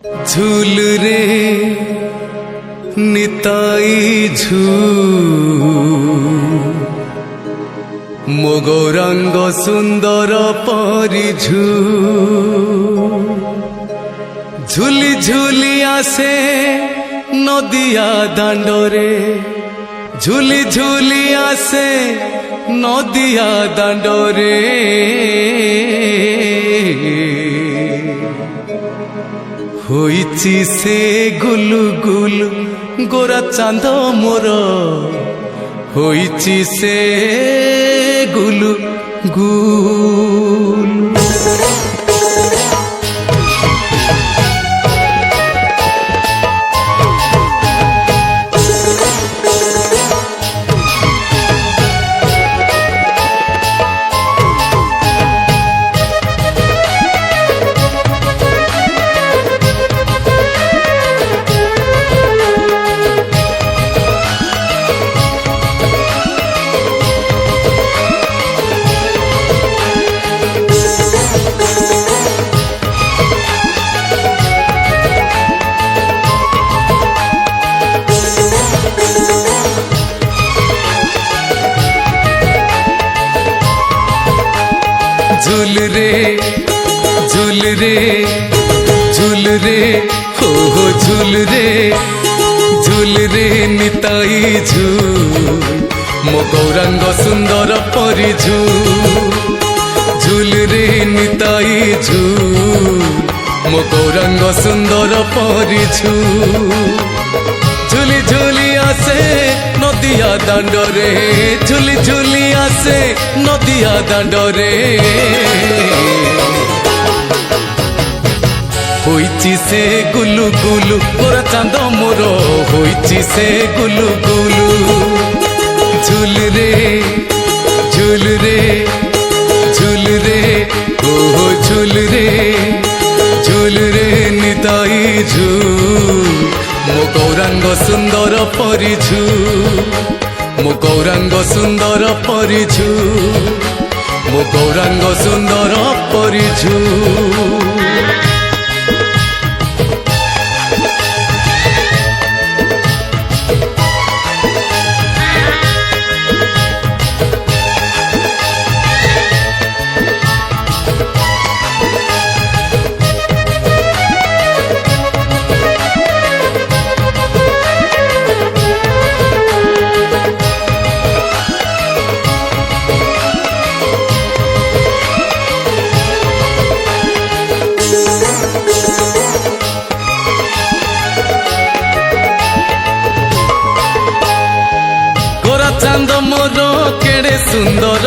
झूल रे निताई झूल मो गौरांग सुंदर परिझू झुली झुली आसे नदिया दांडरे झुली झुली आसे नदिया दांडरे होइची से गुलु गुलु गोरा चांद मोर होइची से गुलु गुलु झूल रे झूल रे झूल रे हो झूल रे निताई झूल मो गौरांग सुंदर परिझू झूल रे निताई झूल मो गौरांग सुंदर परिझू झुली झुली आसे नदिया दांडरे झुली झुली आसे नदिया दांडरे होइची से गुलु गुलु गोरा चांद मोर होइची से गुलु गुलु झूल रे झूल रे झूल रे ओ झूल रे निताई झूल मो गौरांग सुंदर परिझू मो गौरांग सुंदर परिझू मो गौरांग सुंदर परिझू चांद मोर केड़े सुंदर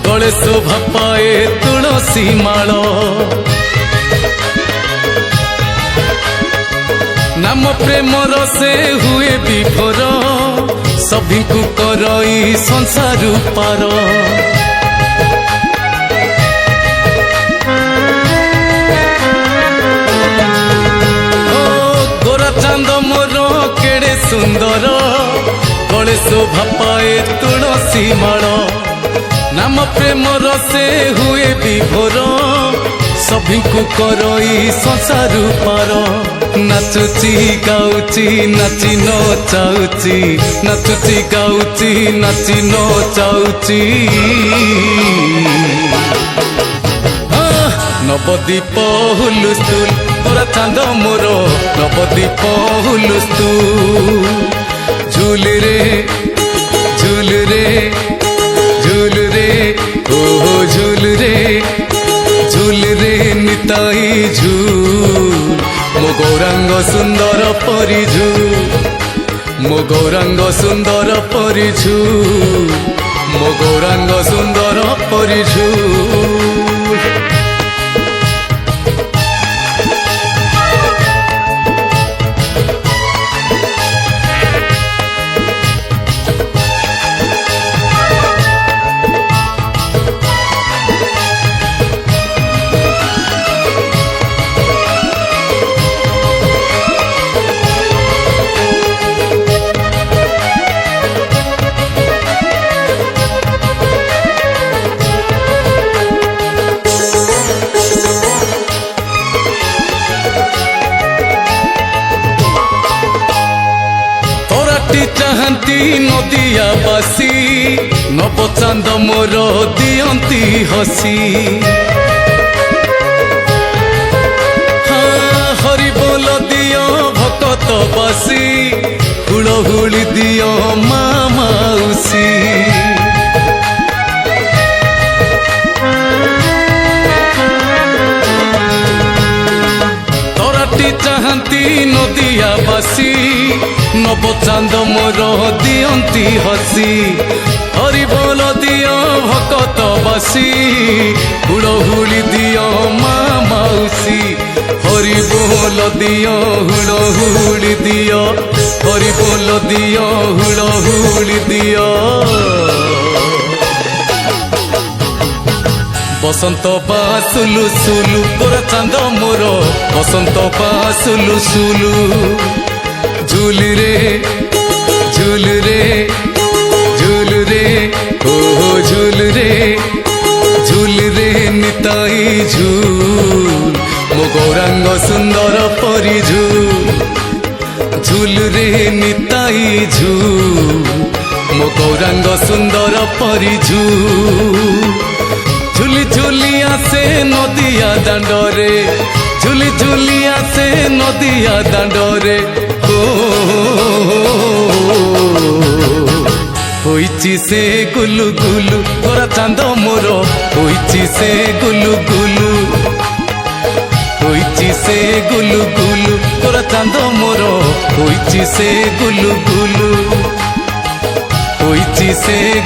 गले शोभा पाए तुलसी माल नाम प्रेमर से हुए विभोर सभी को करई संसार पार गोरा चांद मोर केड़े सुंदर गले शोभा पाए तुलसी माल नाम प्रेमर से हुए विभोर सभी को करई संसार पार नाचुची गाउची नाची नचाउची नाचुची गाउची नाची नचाउची नवदीप हुलुस्तुल गोरा चांद मोर नवदीप हुलुस्तुल झूल रे झूल रे झूल रे ओ झूल रे निताई झूल मो गौरांग सुंदर परिझू मो गौरांग सुंदर परिझू मो गौरांग सुंदर परिझू ଚାହାନ୍ତି ନଦିଆ ବାସି ନବ ଚାନ୍ଦ ମୋର ଦିଅନ୍ତି ହସି ହରି ବୋଲ ଦିଅ ଭକତ ବାସି ହୁଳହୁଳି ଦିଅ ମା ମାଉସୀ ଚାହାନ୍ତି ନଦିଆ ବାସି ନବ ଚାନ୍ଦ ମୋର ଦିଅନ୍ତି ହସି ହରି ବୋଲ ଦିଅ ଭକତ ବାସି ହୁଳହୁଳି ଦିଅ ମା ମାଉସୀ ହରି ବୋଲ ଦିଅ ହୁଳହୁଳି ଦିଅ ହରି ବୋଲ ଦିଅ ହୁଳହୁଳି ଦିଅ বসন্ত পা সুলু সুলু গোরা চাঁদ মোর বসন্ত পা সুলু সুলু ঝুলি রে ঝুল রে ঝুল রে ও ঝুল রে ঝুল রে নিতাই ঝুল মো গৌরাঙ্গ সুন্দর পরি ঝুল ঝুল রে নিতাই ঝুল মো গৌরাঙ্গ সুন্দর পরি ঝুল ঝুলি ঝুলি আসে নদিয়া দাণ্ডরে ঝুলি ঝুলি আসে নদিয়া দাণ্ডরে হইছি সে গুলু গুলু গোরা চাঁদ মোর হইছি সে গুলু গুলু হইছি সে গুলু গুলু গোরা চাঁদ মোর হইছি সে গুলু গুলু হইছি সে